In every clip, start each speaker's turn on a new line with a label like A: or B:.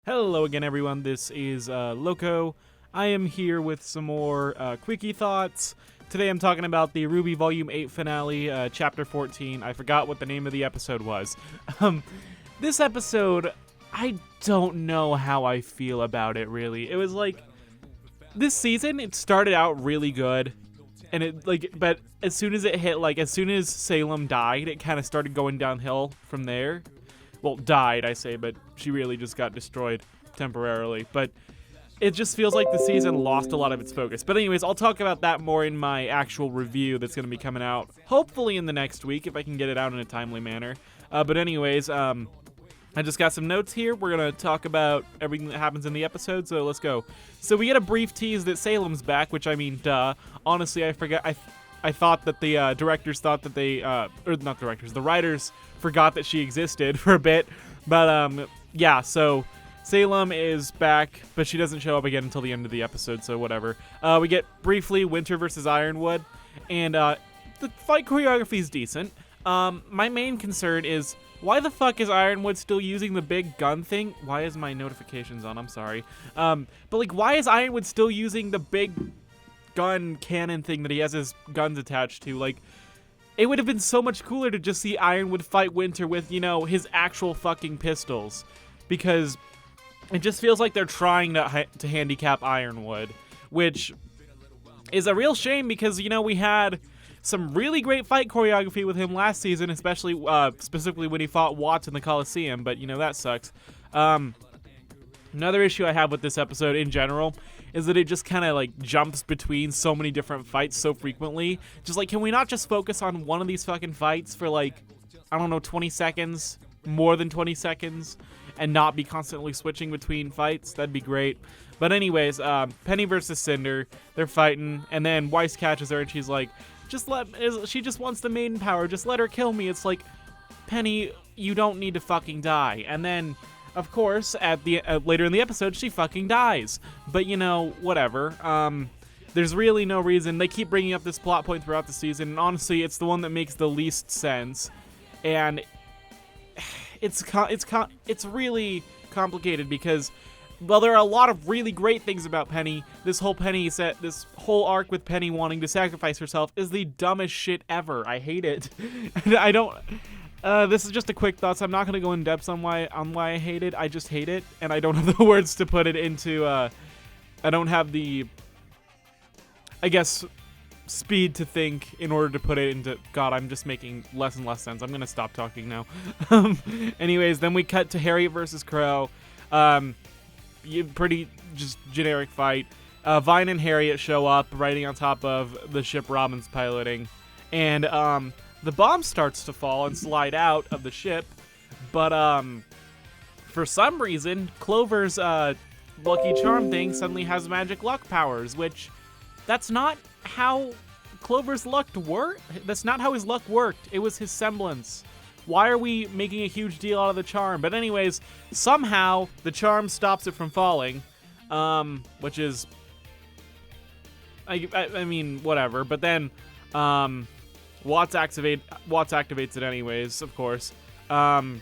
A: Hello again, everyone. This is Loco. I am here with some more Quickie thoughts. Today I'm talking about the RWBY Volume 8 finale, Chapter 14. I forgot what the name of the episode was. This episode, I don't know how I feel about it, really. It was like, this season, it started out really good. And but as soon as it hit, as soon as Salem died, it kind of started going downhill from there. Well, died, I say, but she really just got destroyed temporarily. But it just feels like the season lost a lot of its focus. But anyways, I'll talk about that more in my actual review that's going to be coming out, hopefully in the next week, if I can get it out in a timely manner. But anyways, I just got some notes here. We're going to talk about everything that happens in the episode, so let's go. So we get a brief tease that Salem's back, which, I mean, duh. Honestly, I forgot. I thought that the directors thought that they, or not directors, the writers forgot that she existed for a bit. But, yeah, so Salem is back, but she doesn't show up again until the end of the episode, so whatever. We get briefly Winter versus Ironwood, and the fight choreography is decent. My main concern is, why the fuck is Ironwood still using the big gun thing? Why is my notifications on? I'm sorry. But, why is Ironwood still using the big gun cannon thing that he has his guns attached to? It would have been so much cooler to just see Ironwood fight Winter with, his actual fucking pistols. Because it just feels like they're trying to handicap Ironwood. Which is a real shame because, we had some really great fight choreography with him last season, especially, specifically when he fought Watts in the Coliseum. But, that sucks. Another issue I have with this episode in general is that it just kind of jumps between so many different fights so frequently. Just can we not just focus on one of these fucking fights for I don't know, 20 seconds, more than 20 seconds, and not be constantly switching between fights? That'd be great. But anyways, Penny versus Cinder, they're fighting, and then Weiss catches her and she's like, she just wants the maiden power, just let her kill me. It's like, Penny, you don't need to fucking die. And then, of course, at the later in the episode, she fucking dies. But, whatever. There's really no reason. They keep bringing up this plot point throughout the season, and honestly, it's the one that makes the least sense. And it's really complicated because, well, there are a lot of really great things about Penny. This whole arc with Penny wanting to sacrifice herself is the dumbest shit ever. I hate it. I don't. This is just a quick thoughts. I'm not going to go in depth on why I hate it. I just hate it, and I don't have the words to put it into. I don't have the, I guess, speed to think in order to put it into. God, I'm just making less and less sense. I'm going to stop talking now. Anyways, then we cut to Harriet versus Crow. Pretty just generic fight. Vine and Harriet show up riding on top of the ship Robin's piloting, and the bomb starts to fall and slide out of the ship, but for some reason, Clover's lucky charm thing suddenly has magic luck powers, which that's not how Clover's luck worked. That's not how his luck worked. It was his semblance. Why are we making a huge deal out of the charm? But anyways, somehow the charm stops it from falling, which is, I mean, whatever. But then, Watts activates it anyways, of course. Then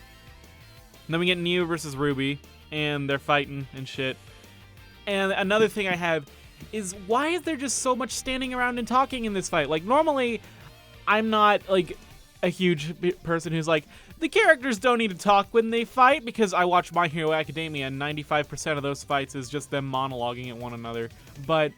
A: we get Neo versus RWBY, and they're fighting and shit. And another thing I have is, why is there just so much standing around and talking in this fight? Normally, I'm not, a huge person who's the characters don't need to talk when they fight, because I watch My Hero Academia, and 95% of those fights is just them monologuing at one another. But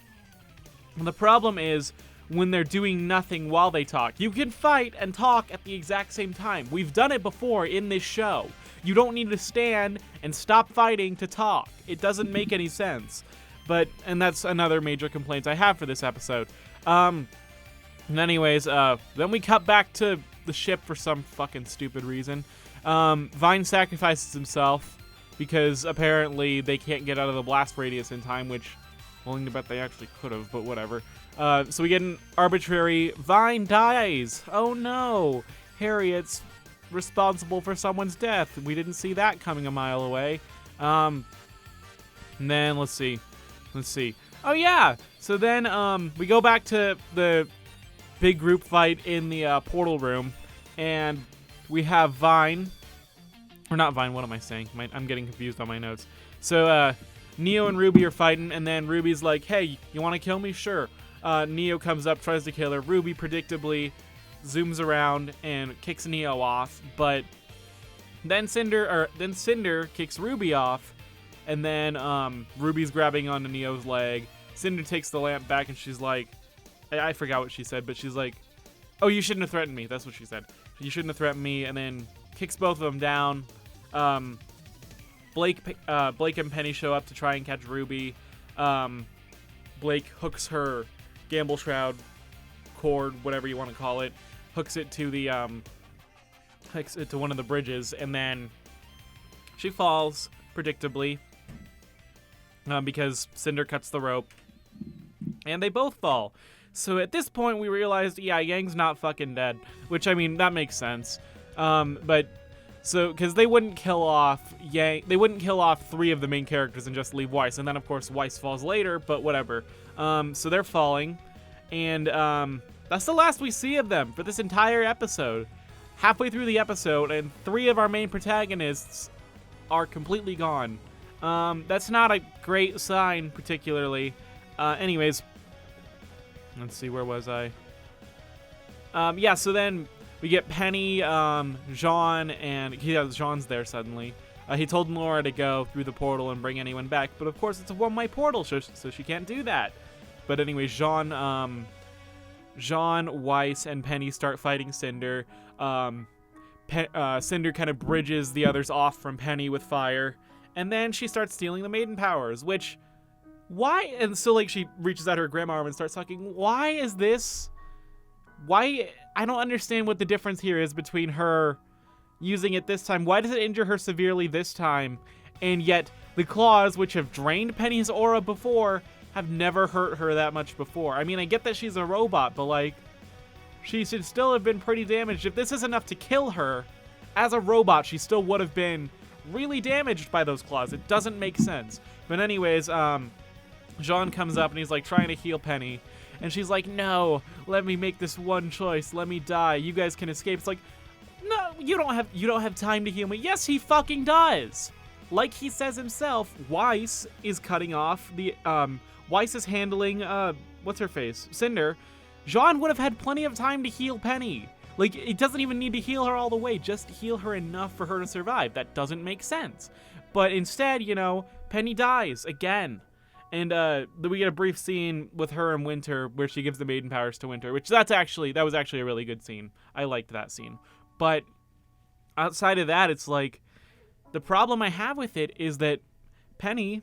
A: the problem is, when they're doing nothing while they talk. You can fight and talk at the exact same time. We've done it before in this show. You don't need to stand and stop fighting to talk. It doesn't make any sense. And that's another major complaint I have for this episode. And anyways, then we cut back to the ship for some fucking stupid reason. Vine sacrifices himself because apparently they can't get out of the blast radius in time, which, willing to bet they actually could have, but whatever. So we get an arbitrary Vine dies. Oh no, Harriet's responsible for someone's death. We didn't see that coming a mile away. And then let's see. Oh yeah. So then we go back to the big group fight in the portal room, and we have Vine, or not Vine. What am I saying? I'm getting confused on my notes. So Neo and RWBY are fighting, and then Ruby's like, hey, you want to kill me? Sure. Neo comes up, tries to kill her. RWBY predictably zooms around and kicks Neo off, but then Cinder kicks RWBY off, and then RWBY's grabbing onto Neo's leg. Cinder takes the lamp back, and she's like, I forgot what she said, but she's like, oh, you shouldn't have threatened me. That's what she said. You shouldn't have threatened me, and then kicks both of them down. Blake and Penny show up to try and catch RWBY. Blake hooks her Gamble Shroud cord, whatever you want to call it, hooks it to one of the bridges, and then she falls predictably because Cinder cuts the rope, and they both fall. So at this point, we realized, yeah, Yang's not fucking dead, which, I mean, that makes sense. Because they wouldn't kill off Yang, they wouldn't kill off 3 of the main characters and just leave Weiss, and then of course Weiss falls later, but whatever. So they're falling, and that's the last we see of them for this entire episode. Halfway through the episode, and 3 of our main protagonists are completely gone. That's not a great sign, particularly. Anyways, let's see, where was I? Yeah, so then we get Penny, Jean, and Jean's there suddenly. He told Laura to go through the portal and bring anyone back, but of course it's a one-way portal, so she can't do that. But anyway, Jean, Weiss, and Penny start fighting Cinder. Cinder kind of bridges the others off from Penny with fire, and then she starts stealing the maiden powers, which, why? And so, like, she reaches out her grandma arm and starts talking, why is this? Why? I don't understand what the difference here is between her using it this time. Why does it injure her severely this time? And yet the claws, which have drained Penny's aura before, have never hurt her that much before. I mean, I get that she's a robot, but like, she should still have been pretty damaged. If this is enough to kill her, as a robot, she still would have been really damaged by those claws. It doesn't make sense. But anyways, Jean comes up and he's like trying to heal Penny. And she's like, no, let me make this one choice. Let me die. You guys can escape. It's like, no, you don't have time to heal me. Yes, he fucking does. Like he says himself, Weiss is cutting off the, Weiss is handling, what's her face? Cinder. Jean would have had plenty of time to heal Penny. Like, it doesn't even need to heal her all the way. Just heal her enough for her to survive. That doesn't make sense. But instead, you know, Penny dies again. And we get a brief scene with her and Winter where she gives the maiden powers to Winter, which that was actually a really good scene. I liked that scene. But outside of that, it's like, the problem I have with it is that Penny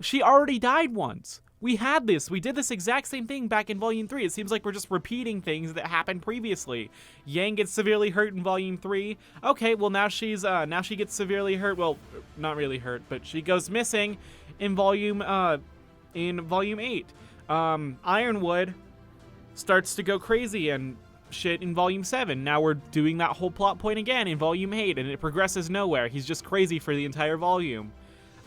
A: she already died once. We had this. We did this exact same thing back in Volume 3. It seems like we're just repeating things that happened previously. Yang gets severely hurt in Volume 3. Okay, well now she gets severely hurt. Well, not really hurt, but she goes missing in Volume 8. Ironwood starts to go crazy and shit in Volume 7. Now we're doing that whole plot point again in Volume 8, and it progresses nowhere. He's just crazy for the entire volume.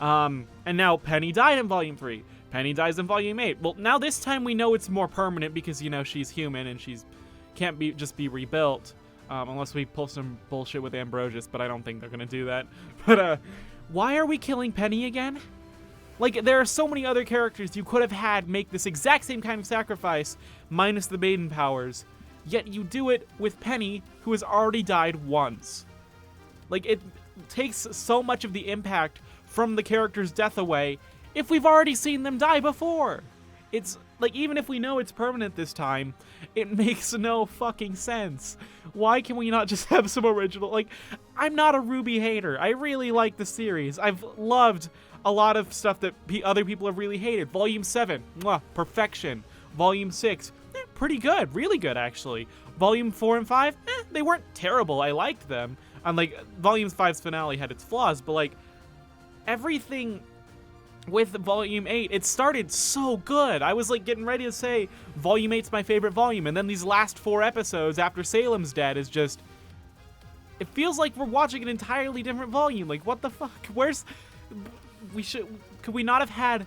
A: And now Penny died in Volume 3. Penny dies in Volume 8. Well, now this time we know it's more permanent because, you know, she's human and can't just be rebuilt. Unless we pull some bullshit with Ambrosius, but I don't think they're gonna do that. But, why are we killing Penny again? Like, there are so many other characters you could have had make this exact same kind of sacrifice, minus the maiden powers, yet you do it with Penny, who has already died once. Like, it takes so much of the impact from the character's death away if we've already seen them die before. It's like, even if we know it's permanent this time, it makes no fucking sense. Why can we not just have some original, like, I'm not a RWBY hater. I really like the series. I've loved a lot of stuff that other people have really hated. Volume 7, mwah, perfection. Volume 6, pretty good, really good actually. Volume 4 and 5, they weren't terrible. I liked them. And like, Volume 5's finale had its flaws, but like, everything with Volume 8, it started so good. I was like getting ready to say Volume 8's my favorite volume, and then these last 4 episodes after Salem's dead is just, it feels like we're watching an entirely different volume. Like, what the fuck? Could we not have had,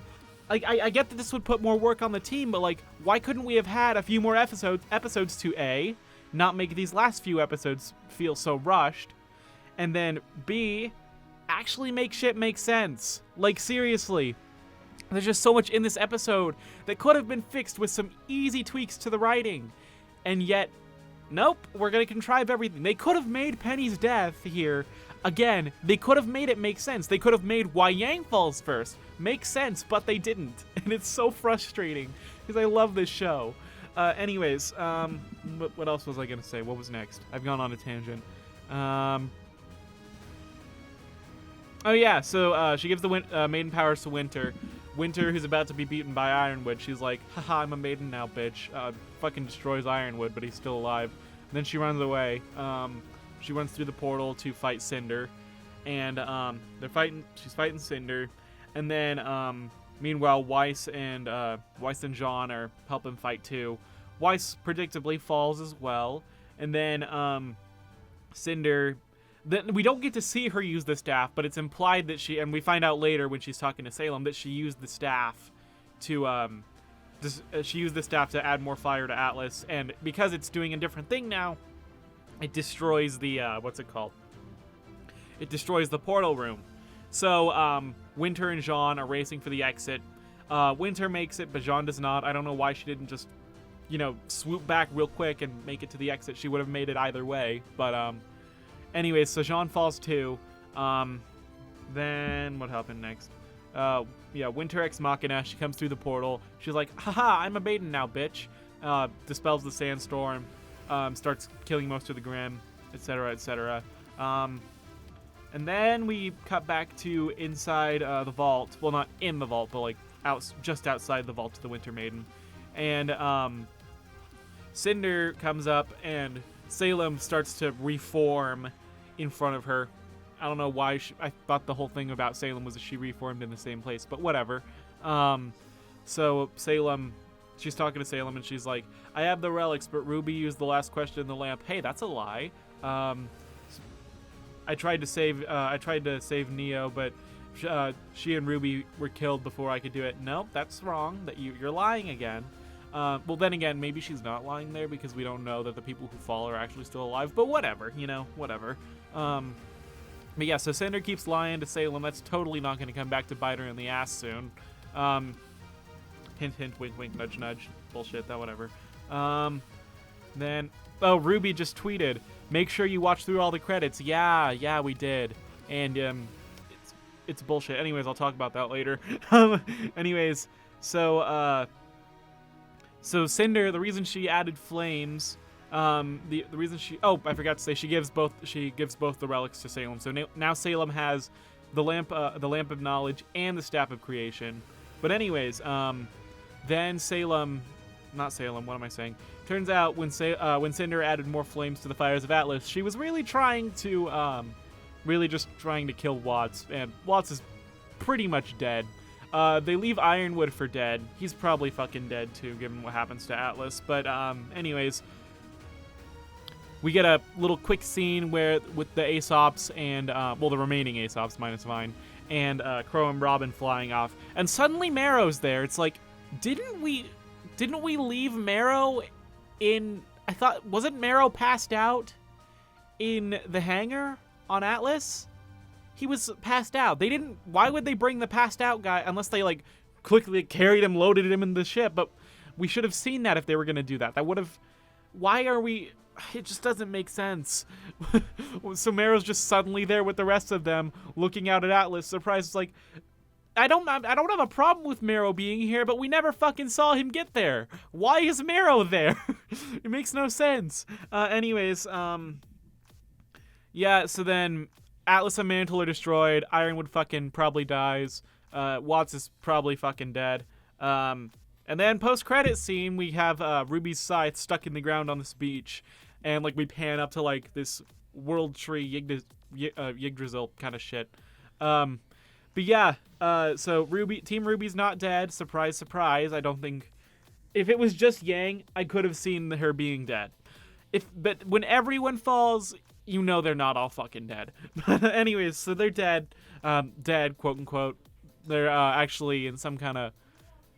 A: like, I get that this would put more work on the team, but like, why couldn't we have had a few more episodes to A, not make these last few episodes feel so rushed, and then B, actually make shit make sense. Like, seriously. There's just so much in this episode that could have been fixed with some easy tweaks to the writing. And yet, nope, we're going to contrive everything. They could have made Penny's death here. Again, they could have made it make sense. They could have made why Yang falls first make sense, but they didn't. And it's so frustrating because I love this show. Anyways, what else was I going to say? What was next? I've gone on a tangent. Oh yeah, so she gives the maiden powers to Winter. Winter, who's about to be beaten by Ironwood, she's like, haha, I'm a maiden now, bitch. Fucking destroys Ironwood, but he's still alive. And then she runs away. She runs through the portal to fight Cinder. And she's fighting Cinder. And then, meanwhile, Weiss and Jean are helping fight too. Weiss predictably falls as well. And then, Cinder... Then we don't get to see her use the staff, but it's implied that and we find out later when she's talking to Salem, that she used the staff to, add more fire to Atlas, and because it's doing a different thing now, it destroys the, what's it called? It destroys the portal room. So, Winter and Jean are racing for the exit. Winter makes it, but Jean does not. I don't know why she didn't just, swoop back real quick and make it to the exit. She would have made it either way, but, anyways, so Jean falls too. Then what happened next? Winter Ex Machina. She comes through the portal. She's like, haha, I'm a maiden now, bitch. Dispels the sandstorm. Starts killing most of the Grimm, etc., etc. And then we cut back to inside the vault. Well, not in the vault, but like just outside the vault to the Winter Maiden. And Cinder comes up and Salem starts to reform in front of her. I don't know why. I thought the whole thing about Salem was that she reformed in the same place, but whatever. So Salem, she's talking to Salem, and she's like, I have the relics, but Ruby used the last question in the lamp. Hey, that's a lie. I tried to save Neo, but she and Ruby were killed before I could do it. Nope, that's wrong. You're lying again. Well, then again, maybe she's not lying there because we don't know that the people who fall are actually still alive, but whatever, whatever. But yeah, so Cinder keeps lying to Salem. That's totally not going to come back to bite her in the ass soon. Hint, hint, wink, wink, nudge, nudge. Bullshit, that whatever. Then, Ruby just tweeted, make sure you watch through all the credits. Yeah, we did. And, it's bullshit. Anyways, I'll talk about that later. Anyways, so Cinder, the reason she added flames, the reason I forgot to say, she gives both the relics to Salem. So now Salem has the lamp of knowledge and the staff of creation. But anyways, then not Salem, what am I saying? Turns out when Cinder added more flames to the fires of Atlas, she was really trying to just trying to kill Watts, and Watts is pretty much dead. They leave Ironwood for dead. He's probably fucking dead too, given what happens to Atlas. But anyways, we get a little quick scene with the Aesops and the remaining Aesops minus Vine and Crow and Robin flying off, and suddenly Marrow's there. It's like, didn't we leave Marrow in? I thought, wasn't Marrow passed out in the hangar on Atlas? He was passed out. Why would they bring the passed out guy unless they like quickly carried him, loaded him in the ship? But we should have seen that if they were going to do that. It just doesn't make sense. So Marrow's just suddenly there with the rest of them looking out at Atlas, surprised. It's like, I don't have a problem with Marrow being here, but we never fucking saw him get there. Why is Marrow there? It makes no sense. Anyways, yeah, so then Atlas and Mantle are destroyed. Ironwood fucking probably dies. Watts is probably fucking dead. And then post-credit scene, we have Ruby's scythe stuck in the ground on this beach. And like we pan up to like this world tree Yggdrasil kind of shit. But yeah, so Team Ruby's not dead. Surprise, surprise. I don't think... If it was just Yang, I could have seen her being dead. But when everyone falls, you know they're not all fucking dead. But anyways, so they're dead. Dead, quote unquote. They're actually in some kind of...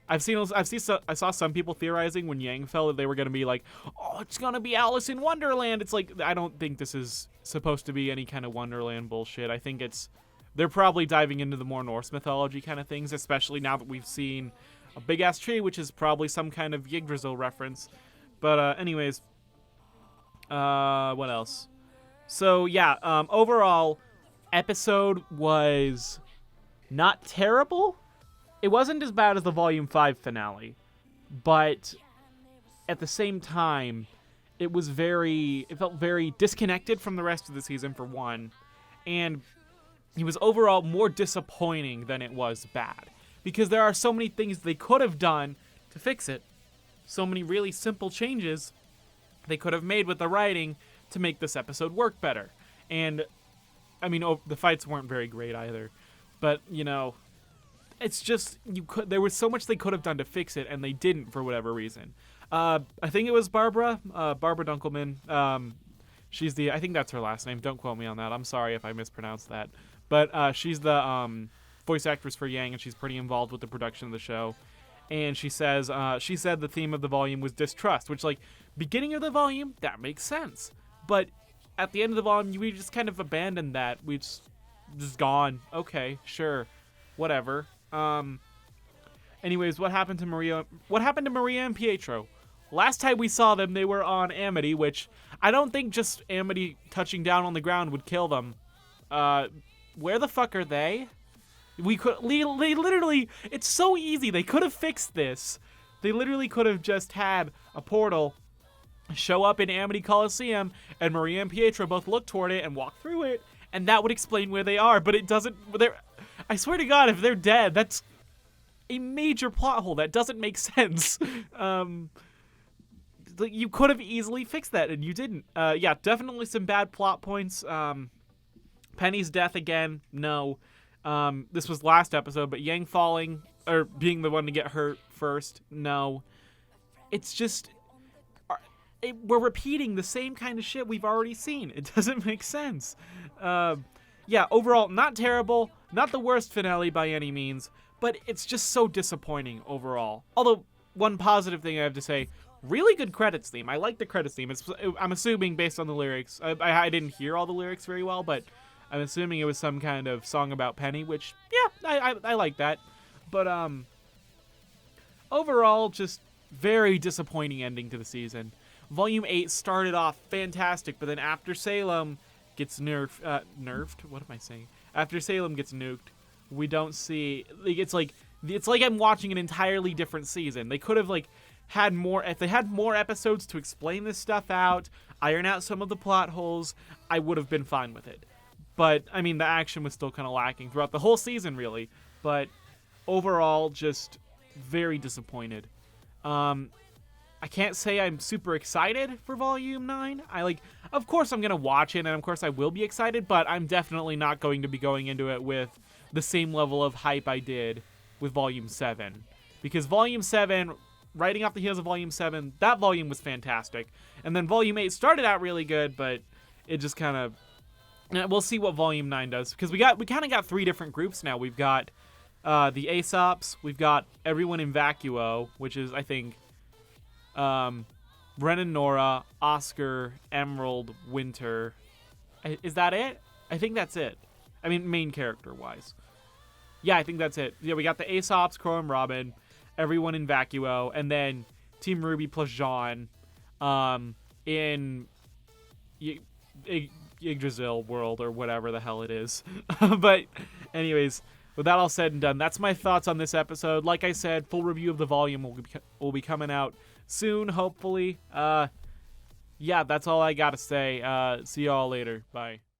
A: I saw some people theorizing when Yang fell that they were going to be like, oh, it's going to be Alice in Wonderland. It's like, I don't think this is supposed to be any kind of Wonderland bullshit. I think it's they're probably diving into the more Norse mythology kind of things, especially now that we've seen a big-ass tree, which is probably some kind of Yggdrasil reference. But anyways, what else? So yeah, overall, episode was not terrible. It wasn't as bad as the Volume 5 finale, but at the same time, it felt very disconnected from the rest of the season, for one, and it was overall more disappointing than it was bad, because there are so many things they could have done to fix it. So many really simple changes they could have made with the writing to make this episode work better. And, I mean, the fights weren't very great either, but, you know, it's just, there was so much they could have done to fix it, and they didn't for whatever reason. I think it was Barbara Dunkelman. I think that's her last name. Don't quote me on that. I'm sorry if I mispronounced that. But she's the voice actress for Yang, and she's pretty involved with the production of the show. And she said the theme of the volume was distrust, which, like, beginning of the volume, that makes sense. But at the end of the volume, we just kind of abandoned that. We just gone. Okay, sure, whatever. Anyways, what happened to Maria and Pietro? Last time we saw them, they were on Amity, which I don't think just Amity touching down on the ground would kill them. Where the fuck are they? They literally, it's so easy. They could have fixed this. They literally could have just had a portal show up in Amity Coliseum, and Maria and Pietro both look toward it and walk through it, and that would explain where they are. But it doesn't. I swear to God, if they're dead, that's a major plot hole. That doesn't make sense. You could have easily fixed that, and you didn't. Yeah, definitely some bad plot points. Penny's death again, no. This was last episode, but Yang falling, or being the one to get hurt first, no. It's just, we're repeating the same kind of shit we've already seen. It doesn't make sense. Yeah, overall, not terrible, not the worst finale by any means, but it's just so disappointing overall. Although, one positive thing I have to say, really good credits theme. I like the credits theme. I'm assuming based on the lyrics. I didn't hear all the lyrics very well, but I'm assuming it was some kind of song about Penny, which, yeah, I like that. But overall, just very disappointing ending to the season. Volume 8 started off fantastic, but then after Salem gets nerfed. What am I saying? After Salem gets nuked, we don't see. It's like I'm watching an entirely different season. They could have had more. If they had more episodes to explain this stuff out, iron out some of the plot holes, I would have been fine with it. But I mean, the action was still kind of lacking throughout the whole season, really. But overall, just very disappointed. I can't say I'm super excited for Volume 9. Of course I'm going to watch it, and of course I will be excited, but I'm definitely not going to be going into it with the same level of hype I did with Volume 7. Because Volume 7, riding off the heels of Volume 7, that volume was fantastic. And then Volume 8 started out really good, but it just kind of... We'll see what Volume 9 does, because we kind of got 3 different groups now. We've got the Aesops, we've got everyone in Vacuo, which is, I think... Ren and Nora, Oscar, Emerald, Winter. Is that it? I think that's it. I mean, main character-wise. Yeah, I think that's it. Yeah, we got the Aesops, Crow and Robin, everyone in Vacuo, and then Team RWBY plus Jean in Yggdrasil world, or whatever the hell it is. But anyways, with that all said and done, that's my thoughts on this episode. Like I said, full review of the volume will be coming out soon, hopefully. Yeah, that's all I gotta say. See y'all later. Bye.